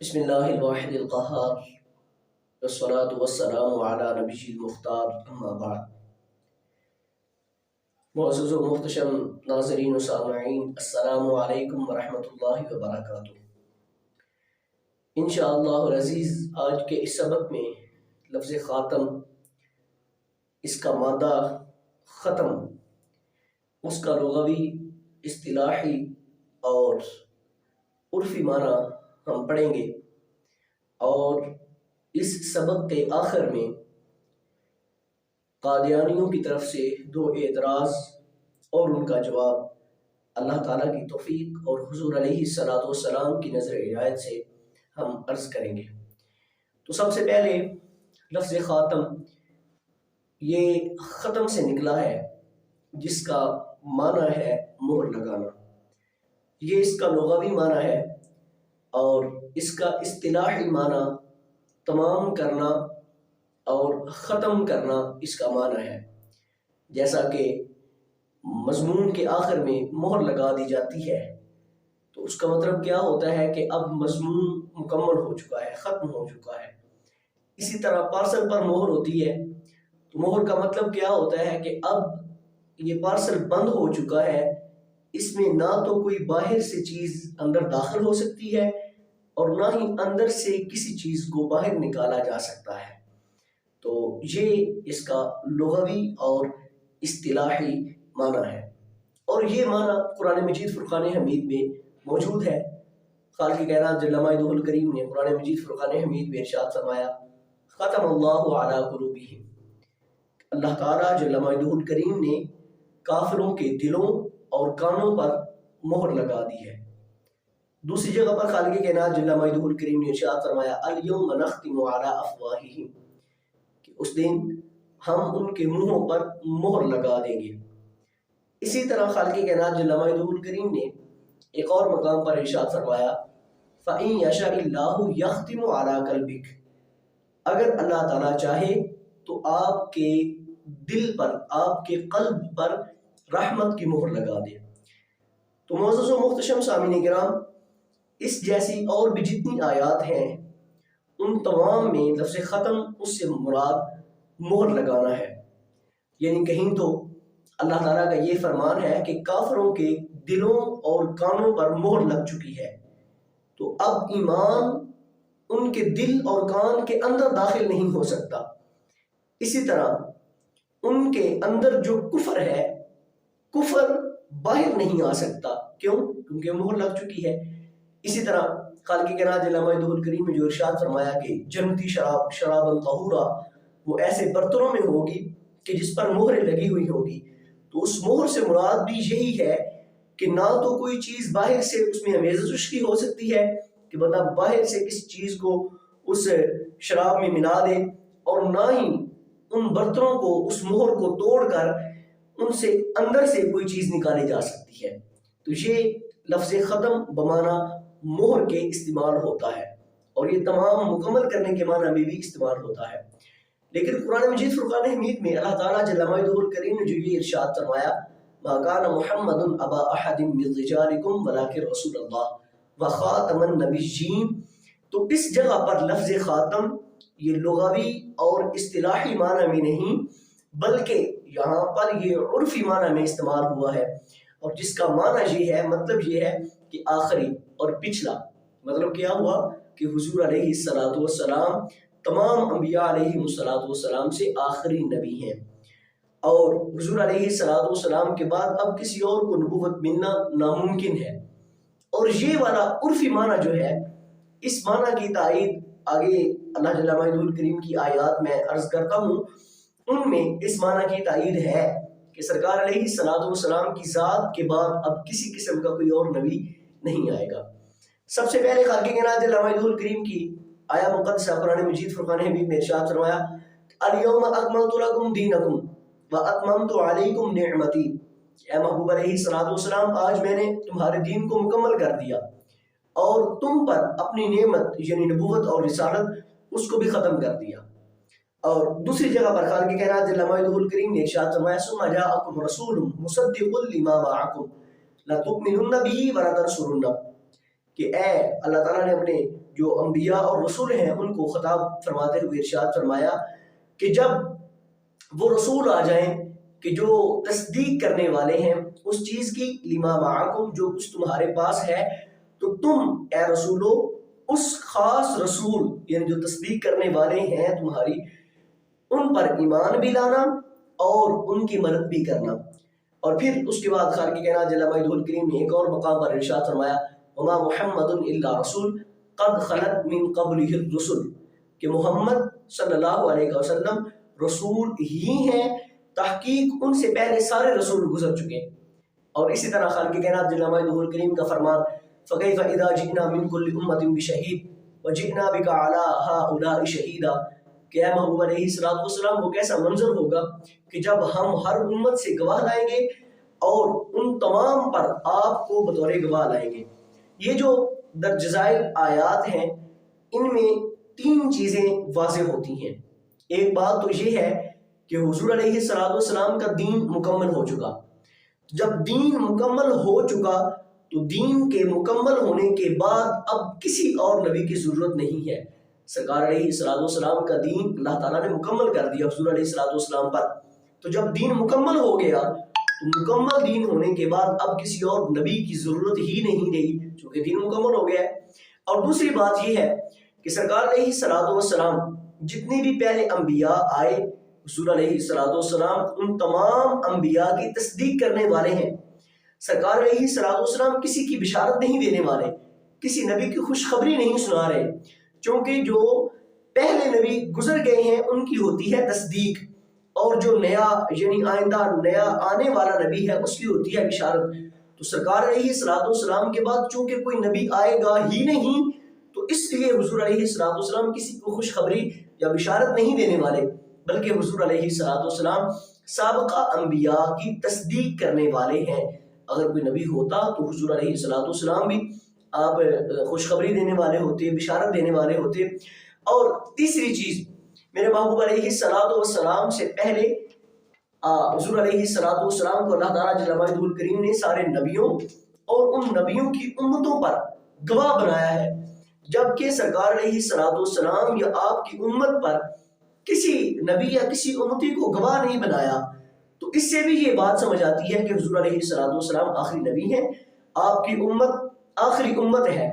بسم اللہ الواحد القہار والصلاة والسلام علی نبی المختار اما بعد۔ معزز و محتشم ناظرین و سامعین، السلام علیکم ورحمۃ اللہ وبرکاتہ۔ انشاءاللہ العزیز آج کے اس سبق میں لفظ خاتم، اس کا مادہ ختم، اس کا لغوی، اصطلاحی اور عرفی معنی ہم پڑھیں گے، اور اس سبق کے آخر میں قادیانیوں کی طرف سے 2 اعتراض اور ان کا جواب اللہ تعالیٰ کی توفیق اور حضور علیہ السلام کی نظر عنایت سے ہم عرض کریں گے۔ تو سب سے پہلے لفظ خاتم، یہ ختم سے نکلا ہے، جس کا معنی ہے مہر لگانا۔ یہ اس کا لغوی معنی ہے، اور اس کا اصطلاحی معنی تمام کرنا اور ختم کرنا اس کا معنی ہے۔ جیسا کہ مضمون کے آخر میں مہر لگا دی جاتی ہے، تو اس کا مطلب کیا ہوتا ہے کہ اب مضمون مکمل ہو چکا ہے، ختم ہو چکا ہے۔ اسی طرح پارسل پر مہر ہوتی ہے، تو مہر کا مطلب کیا ہوتا ہے کہ اب یہ پارسل بند ہو چکا ہے، اس میں نہ تو کوئی باہر سے چیز اندر داخل ہو سکتی ہے اور نہ ہی اندر سے کسی چیز کو باہر نکالا جا سکتا ہے۔ تو یہ اس کا لغوی اور اصطلاحی معنی ہے، اور یہ معنی قرآن مجید فرقان حمید میں موجود ہے۔ خالق کائنات جل مجدہ الکریم نے قرآن مجید فرقان حمید میں ارشاد فرمایا، ختم اللہ علی قلوبہم، اللہ تعالیٰ جل مجدہ الکریم نے کافروں کے دلوں اور کانوں پر مہر لگا دی ہے۔ دوسری جگہ پر خالق کائنات جل مجدہ الکریم نے ارشاد فرمایا، الیوم نختم علی افواہہم، کہ اس دن ہم ان کے منہوں پر مہر لگا دیں گے۔ اسی طرح خالق کائنات جل مجدہ الکریم نے ایک اور مقام پر ارشاد فرمایا، فَإِن يَشَاءِ اللَّهُ يَخْتِمُ عَلَى قَلْبِكَ، اگر اللہ تعالیٰ چاہے تو آپ کے دل پر، آپ کے قلب پر رحمت کی مہر لگا دے۔ تو معزز و محتشم سامعین کرام، اس جیسی اور بھی جتنی آیات ہیں، ان تمام میں لفظ ختم اس سے مراد مہر لگانا ہے۔ یعنی کہیں تو اللہ تعالیٰ کا یہ فرمان ہے کہ کافروں کے دلوں اور کانوں پر مہر لگ چکی ہے، تو اب ایمان ان کے دل اور کان کے اندر داخل نہیں ہو سکتا۔ اسی طرح ان کے اندر جو کفر ہے، کفر باہر نہیں آ سکتا، کیوں؟ کیونکہ مہر لگ چکی ہے۔ اسی طرح خالق کائنات جل مجدہ الکریم نے جو ارشاد فرمایا کہ جنتی شراب شرابا طہورا، وہ ایسے برتنوں میں ہوگی کہ جس پر مہریں لگی ہوئی ہوگی۔ تو اس مہر سے مراد بھی یہی ہے کہ نہ تو کوئی چیز باہر سے اس میں امیزش خشکی ہو سکتی ہے کہ بندہ باہر سے کسی چیز کو اس شراب میں ملا دے، اور نہ ہی ان برتنوں کو، اس مہر کو توڑ کر ان سے اندر سے کوئی چیز نکالی جا سکتی ہے۔ تو یہ لفظ ختم بمعنی مہر کے استعمال ہوتا ہے، اور یہ تمام مکمل کرنے کے معنی میں بھی استعمال ہوتا ہے۔ لیکن قرآن مجید فرقان حمید میں اللہ تعالیٰ جل مجدہ الکریم نے جو یہ ارشاد فرمایا، ما کان محمد ابا احد من رجالکم ولکن رسول اللہ وخاتم النبیین، تو اس جگہ پر لفظ خاتم یہ لغوی اور اصطلاحی معنی میں نہیں، بلکہ یہاں پر یہ عرفی معنی میں استعمال ہوا ہے، اور جس کا معنی یہ ہے، مطلب یہ ہے کہ آخری اور پچھلا۔ مطلب کیا ہوا کہ حضور علیہ السلام تمام انبیاء علیہ السلام سے آخری نبی ہیں، اور حضور علیہ السلام کے بعد اب کسی اور کو نبوت ملنا ناممکن ہے۔ اور یہ والا عرفی معنی جو ہے، اس معنی کی تائید آگے اللہ جل مجدہ الکریم کی آیات میں عرض کرتا ہوں، ان میں اس معنی کی تائید ہے کہ سرکار علیہ السلام کی ذات کے بعد اب کسی قسم کا کوئی اور نبی نہیں آئے گا۔ سب سے پہلے خالق کائنات جل مجدہ الکریم کی آیا مقدسہ قرآن مجید فرقان حمید میں ارشاد فرمایا، الیوم اکملت لکم دینکم واتممت علیکم نعمتی، اے محبوب علیہ السلام، آج میں نے تمہارے دین کو مکمل کر دیا اور تم پر اپنی نعمت یعنی نبوت اور رسالت اس کو بھی ختم کر دیا۔ اور دوسری جگہ پر خالق کائنات جل مجدہ الکریم نے ارشاد فرمایا، ثم جاءکم رسول مصدق لما معکم لتؤمنن به ولتنصرنہ، کہ اے اللہ تعالیٰ نے اپنے جو انبیاء اور رسول ہیں ان کو خطاب فرماتے ہوئے ارشاد فرمایا کہ جب وہ رسول آ جائیں کہ جو تصدیق کرنے والے ہیں اس چیز کی لما معکم جو کچھ تمہارے پاس ہے، تو تم اے رسولو اس خاص رسول یعنی جو تصدیق کرنے والے ہیں تمہاری، ان پر ایمان بھی لانا اور ان کی مدد بھی کرنا۔ اور پھر اس کے بعد خالق کائنات جل مجدہ الکریم نے ایک اور مقام پر ارشاد فرمایا وما محمد الا رسول قد خلت من قبلہ الرسل، کہ محمد صلی اللہ علیہ وسلم رسول ہی ہیں، تحقیق ان سے پہلے سارے رسول گزر چکے۔ اور اسی طرح خالق کائنات جل مجدہ الکریم کا فرمان فکیف اذا جئنا من کل امۃ بشہید وجئنا بک علی ہؤلاء شہیدا، کہ اے محبوب علیہ الصلوۃ والسلام وہ کیسا منظر ہوگا کہ جب ہم ہر امت سے گواہ لائیں گے اور ان تمام پر آپ کو بطور گواہ لائیں گے۔ یہ جو درج ذیل آیات ہیں ان میں تین چیزیں واضح ہوتی ہیں۔ ایک بات تو یہ ہے کہ حضور علیہ الصلوۃ والسلام کا دین مکمل ہو چکا۔ جب دین مکمل ہو چکا تو دین کے مکمل ہونے کے بعد اب کسی اور نبی کی ضرورت نہیں ہے۔ سرکار علیہ الصلوۃ والسلام کا دین اللہ تعالیٰ نے مکمل کر دیا حضور علیہ الصلوۃ والسلام پر۔ تو جب دین مکمل ہو گیا تو مکمل دین ہونے کے بعد اب کسی اور نبی کی ضرورت ہی نہیں رہی، چونکہ دین مکمل ہو گیا ہے۔ اور دوسری بات یہ ہے کہ سرکار علیہ الصلوۃ والسلام جتنے بھی پہلے انبیاء آئے حضور علیہ الصلوۃ والسلام ان تمام انبیاء کی تصدیق کرنے والے ہیں۔ سرکار علیہ الصلوۃ والسلام کسی کی بشارت نہیں دینے والے، کسی نبی کی خوشخبری نہیں سنا رہے، چونکہ جو پہلے نبی گزر گئے ہیں ان کی ہوتی ہے تصدیق، اور جو نیا یعنی آئندہ نیا آنے والا نبی ہے اس کی ہوتی ہے بشارت۔ تو سرکار علیہ الصلوۃ والسلام کے بعد چونکہ کوئی نبی آئے گا ہی نہیں، تو اس لیے حضور علیہ الصلوۃ والسلام کسی کو خوشخبری یا بشارت نہیں دینے والے، بلکہ حضور علیہ الصلوۃ والسلام سابقہ انبیاء کی تصدیق کرنے والے ہیں۔ اگر کوئی نبی ہوتا تو حضور علیہ الصلوۃ والسلام بھی آپ خوشخبری دینے والے ہوتے، بشارت دینے والے ہوتے۔ اور تیسری چیز، میرے محبوب علیہ الصلوۃ والسلام سے پہلے حضور علیہ الصلوۃ والسلام کو اللہ تعالیٰ جل مجدہ الکریم نے سارے نبیوں اور ان نبیوں کی امتوں پر گواہ بنایا ہے، جبکہ سرکار علیہ الصلوۃ والسلام یا آپ کی امت پر کسی نبی یا کسی امتی کو گواہ نہیں بنایا۔ تو اس سے بھی یہ بات سمجھ آتی ہے کہ حضور علیہ الصلوۃ والسلام آخری نبی ہیں، آپ کی امت آخری امت ہے۔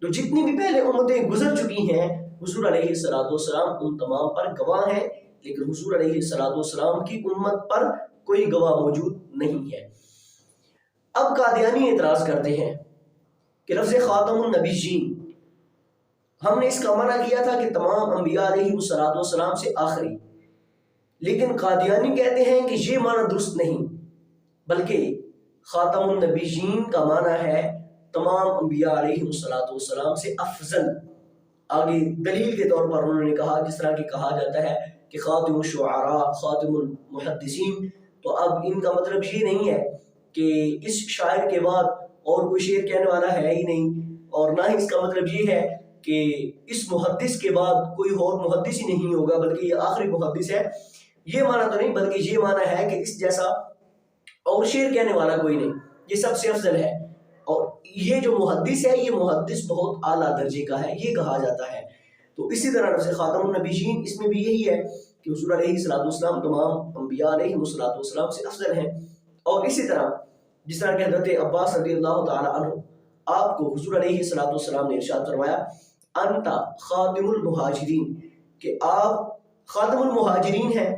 تو جتنی بھی پہلے امتیں گزر چکی ہیں حضور علیہ الصلوۃ والسلام ان تمام پر گواہ ہیں، لیکن حضور علیہ الصلوۃ والسلام کی امت پر کوئی گواہ موجود نہیں ہے۔ اب قادیانی اعتراض کرتے ہیں کہ لفظ خاتم النبیین، ہم نے اس کا منع کیا تھا کہ تمام انبیاء علیہ الصلوۃ والسلام سے آخری، لیکن قادیانی کہتے ہیں کہ یہ معنی درست نہیں، بلکہ خاتم النبیین کا معنی ہے تمام انبیاء علیہ الصلوۃ والسلام سے افضل۔ آگے دلیل کے طور پر انہوں نے کہا، جس طرح کہ کہا جاتا ہے کہ خاتم الشعراء، خاتم المحدثین، تو اب ان کا مطلب یہ نہیں ہے کہ اس شاعر کے بعد اور کوئی شعر کہنے والا ہے ہی نہیں، اور نہ ہی اس کا مطلب یہ ہے کہ اس محدث کے بعد کوئی اور محدث ہی نہیں ہوگا بلکہ یہ آخری محدث ہے۔ یہ معنی تو نہیں، بلکہ یہ معنی ہے کہ اس جیسا اور شعر کہنے والا کوئی نہیں، یہ سب سے افضل ہے، اور یہ جو محدث ہے یہ محدث بہت اعلیٰ درجے کا ہے، یہ کہا جاتا ہے۔ تو اسی طرح سے خاتم النبیین اس میں بھی یہی ہے کہ حضور علیہ الصلوۃ والسلام تمام انبیاء علیہ الصلوۃ والسلام سے افضل ہیں۔ اور اسی طرح جس طرح کہ حضرت عباس رضی اللہ تعالی عنہ آپ کو حضور علیہ الصلوۃ والسلام نے ارشاد فرمایا انت خاتم المہاجرین، کہ آپ خاتم المہاجرین ہیں،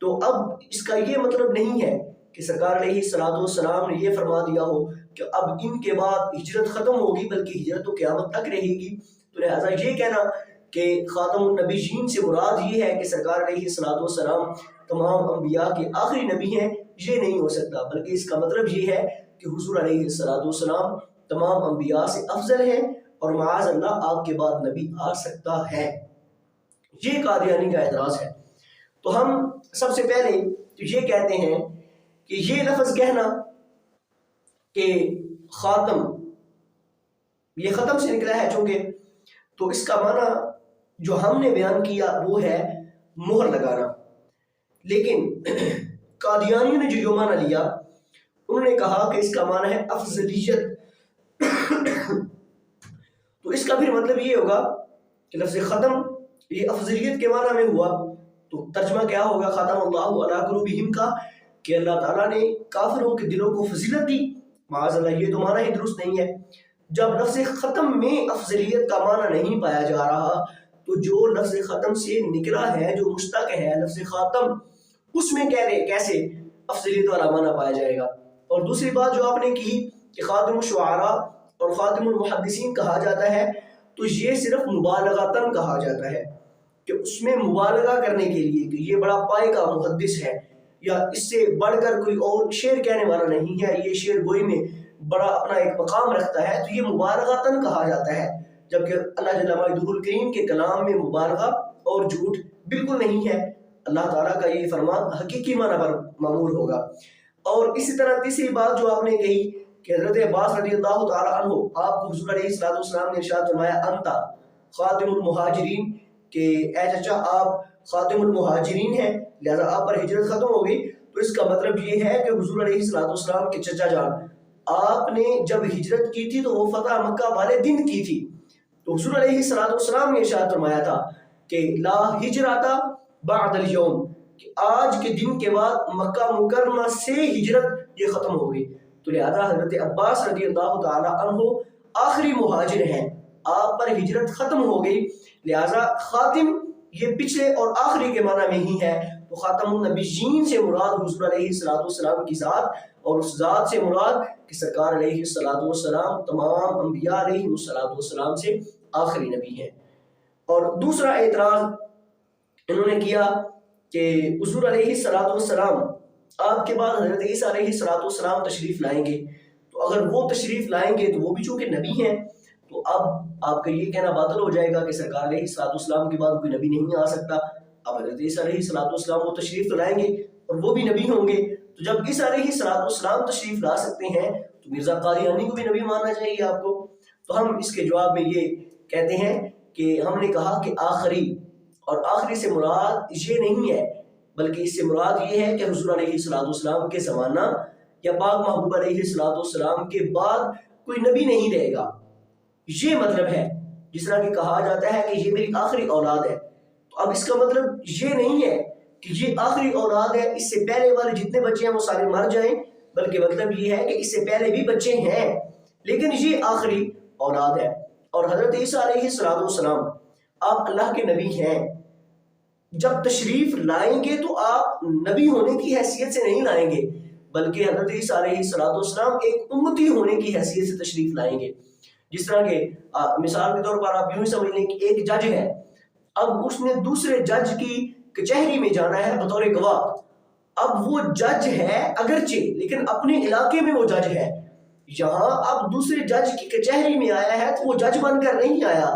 تو اب اس کا یہ مطلب نہیں ہے کہ سرکار علیہ الصلوۃ والسلام نے یہ فرما دیا ہو کہ اب ان کے بعد ہجرت ختم ہوگی، بلکہ ہجرت تو قیامت تک رہے گی۔ تو لہٰذا یہ کہنا کہ خاتم النبیین سے مراد یہ ہے کہ سرکار علیہ الصلوۃ والسلام تمام انبیاء کے آخری نبی ہیں، یہ نہیں ہو سکتا، بلکہ اس کا مطلب یہ ہے کہ حضور علیہ الصلوۃ والسلام تمام انبیاء سے افضل ہیں، اور معاذ اللہ آپ کے بعد نبی آ سکتا ہے۔ یہ قادیانی کا اعتراض ہے۔ تو ہم سب سے پہلے تو یہ کہتے ہیں کہ یہ لفظ کہنا کہ خاتم یہ ختم سے نکلا ہے چونکہ، تو اس کا معنی جو ہم نے بیان کیا وہ ہے مہر لگانا، لیکن قادیانیوں نے جو معنی لیا انہوں نے کہا کہ اس کا معنی ہے افضلیت تو اس کا پھر مطلب یہ ہوگا کہ لفظ ختم یہ افضلیت کے معنی میں ہوا، تو ترجمہ کیا ہوگا ختم اللہ علی قلوبہم کا، کہ اللہ تعالیٰ نے کافروں کے دلوں کو فضیلت دی؟ معاذ اللہ، یہ تو معنی ہی درست نہیں ہے۔ جب لفظ ختم میں افضلیت کا معنی نہیں پایا جا رہا تو جو لفظ ختم سے نکلا ہے، جو مشتق ہے لفظ خاتم، اس میں کیسے افضلیت والا معنی پایا جائے گا؟ اور دوسری بات جو آپ نے کی کہ خاتم الشعراء اور خاتم المحدثین کہا جاتا ہے، تو یہ صرف مبالغتاً کہا جاتا ہے کہ اس میں مبالغہ کرنے کے لیے کہ یہ بڑا پائے کا محدث ہے، یا اس سے بڑھ کر کوئی اور شعر کہنے والا نہیں ہے، یہ شعر گوئی میں بڑا اپنا ایک مقام رکھتا ہے، تو یہ مبالغتاً کہا جاتا ہے، جبکہ اللہ جل مجدہ الکریم کے کلام میں مبالغہ اور جھوٹ بالکل نہیں ہے۔ اللہ تعالیٰ کا یہ فرمان حقیقی معنی پر معمول ہوگا۔ اور اسی طرح تیسری بات جو آپ نے کہی کہ حضرت عباس رضی اللہ تعالیٰ عنہ، آپ کو حضور علیہ السلام نے ارشاد فرمایا انتا خاتم المہاجرین، کہ اے چچا آپ خاتم المہاجرین ہیں، لہذا آپ پر ہجرت ختم ہو گئی۔ تو اس کا مطلب یہ ہے کہ حضور علیہ السلام کے چچا جان آپ نے جب ہجرت کی تھی تو وہ فتح مکہ والے دن کی تھی، تو حضور علیہ السلام نے ارشاد فرمایا تھا کہ لا ہجرت بعد اليوم، کہ آج کے دن کے بعد مکہ مکرمہ سے ہجرت یہ ختم ہو گئی۔ تو لہذا حضرت عباس رضی اللہ تعالی عنہ آخری مہاجر ہیں، آپ پر ہجرت ختم ہو گئی، لہذا خاتم یہ پچھلے اور آخری کے معنی میں ہی ہے۔ تو خاتم النبیین سے مراد حضور علیہ السلام کی ذات، اور اس ذات سے مراد کہ سرکار علیہ السلام تمام انبیاء علیہ السلام سے آخری نبی ہیں۔ اور دوسرا اعتراض انہوں نے کیا کہ حضور علیہ السلام آپ کے بعد حضرت عیسیٰ علیہ السلام تشریف لائیں گے، تو اگر وہ تشریف لائیں گے تو وہ بھی چونکہ نبی ہیں، تو اب آپ کا یہ کہنا باطل ہو جائے گا کہ سرکار علیہ السلام کے بعد کوئی نبی نہیں آ سکتا۔ اب حضرت عیسیٰ علیہ السلام وہ تشریف تو لائیں گے اور وہ بھی نبی ہوں گے، تو جب عیسیٰ علیہ السلام تشریف لا سکتے ہیں تو مرزا قادیانی کو بھی نبی ماننا چاہیے آپ کو۔ تو ہم اس کے جواب میں یہ کہتے ہیں کہ ہم نے کہا کہ آخری، اور آخری سے مراد یہ نہیں ہے، بلکہ اس سے مراد یہ ہے کہ حضور علیہ السلام کے زمانہ یا پاک محبوب علیہ السلام کے بعد کوئی نبی نہیں رہے گا، یہ مطلب ہے۔ جس طرح کہ کہا جاتا ہے کہ یہ میری آخری اولاد ہے، تو اب اس کا مطلب یہ نہیں ہے کہ یہ آخری اولاد ہے، اس سے پہلے والے جتنے بچے ہیں وہ سارے مر جائیں، بلکہ مطلب یہ ہے کہ اس سے پہلے بھی بچے ہیں لیکن یہ آخری اولاد ہے۔ اور حضرت عیسیٰ علیہ السلام آپ اللہ کے نبی ہیں، جب تشریف لائیں گے تو آپ نبی ہونے کی حیثیت سے نہیں لائیں گے، بلکہ حضرت عیسیٰ علیہ السلام ایک امتی ہونے کی حیثیت سے تشریف لائیں گے۔ جس طرح کہ مثال کے طور پر آپ یوں ہی سمجھ لیں کہ ایک جج ہے، اب اس نے دوسرے جج کی کچہری میں جانا ہے بطور گواہ، اب وہ جج ہے اگرچہ لیکن اپنے علاقے میں وہ جج ہے، یہاں اب دوسرے جج کی کچہری میں آیا ہے تو وہ جج بن کر نہیں آیا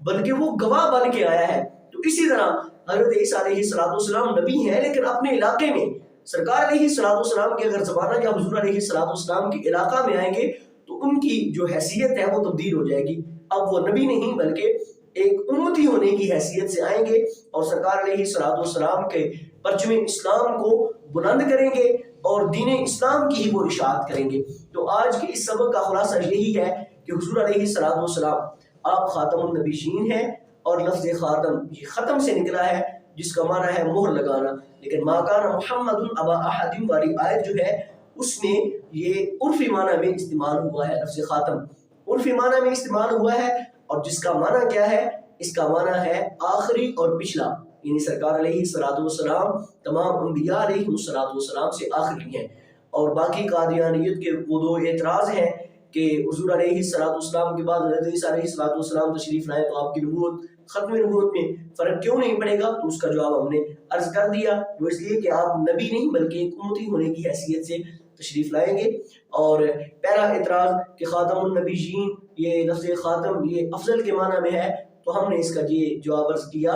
بلکہ وہ گواہ بن کے آیا ہے۔ تو اسی طرح حضرت عیسیٰ علیہ السلام نبی ہیں لیکن اپنے علاقے میں، سرکار علیہ السلام کے اگر زمانہ یا حضور علیہ السلام کے علاقہ میں آئیں گے تو ان کی جو حیثیت ہے وہ تبدیل ہو جائے گی، اب وہ نبی نہیں بلکہ ایک امتی ہونے کی حیثیت سے آئیں گے اور سرکار علیہ السلام کے پرچم اسلام کو بلند کریں گے اور دین اسلام کی ہی وہ اشاعت کریں گے۔ تو آج کے اس سبق کا خلاصہ یہی ہے کہ حضور علیہ السلام آپ خاتم النبیین ہیں، اور لفظ خاتم یہ ختم سے نکلا ہے جس کا معنی ہے مہر لگانا، لیکن ما کان محمد ابا احد والی آیت جو ہے اس میں یہ عرفی معنی میں استعمال ہوا ہے، لفظ خاتم عرفی معنی میں استعمال ہوا ہے، اور جس کا معنی کیا ہے؟ اس کا معنی ہے آخری اور پچھلا، یعنی سرکار علیہ السلام تمام انبیاء علیہ السلام سے آخری ہیں۔ اور باقی قادیانیت کے وہ دو اعتراض ہیں کہ حضور علیہ السلام کے بعد حضرت عیسیٰ علیہ السلام تشریف لائے تو آپ کی نبوت ختم نبوت میں فرق کیوں نہیں پڑے گا؟ تو اس کا جواب ہم نے عرض کر دیا، وہ اس لیے کہ آپ نبی نہیں بلکہ ایک امتی ہونے کی حیثیت سے تشریف لائیں گے۔ اور پہلا اعتراض کہ خاتم النبیین یہ لفظ خاتم یہ افضل کے معنی میں ہے، تو ہم نے اس کا یہ جواب عرض کیا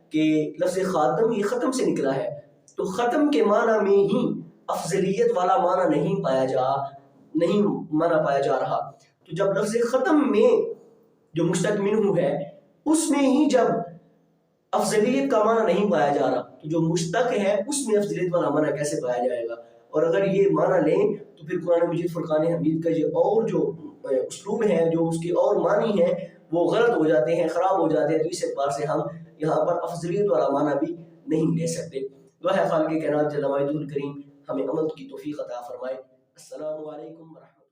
کہ لفظ خاتم یہ ختم سے نکلا ہے، تو ختم کے معنی میں ہی افضلیت والا معنی نہیں پایا جا رہا۔ تو جب لفظ ختم میں جو مشتق منہ ہے اس میں ہی جب افضلیت کا معنی نہیں پایا جا رہا تو جو مشتق ہے اس میں افضلیت والا معنی کیسے پایا جائے گا؟ اور اگر یہ معنی لیں تو پھر قرآن مجید فرقان حمید کا یہ اور جو اسلوب ہے، جو اس کے اور معنی ہیں، وہ غلط ہو جاتے ہیں، خراب ہو جاتے ہیں، تو اس اعتبار سے ہم یہاں پر افضلیت والا معنی بھی نہیں لے سکتے۔ دعا ہے خالق کائنات جل مجدہ الکریم ہمیں عمل کی توفیق عطا فرمائے۔ السلام علیکم ورحمۃ اللہ۔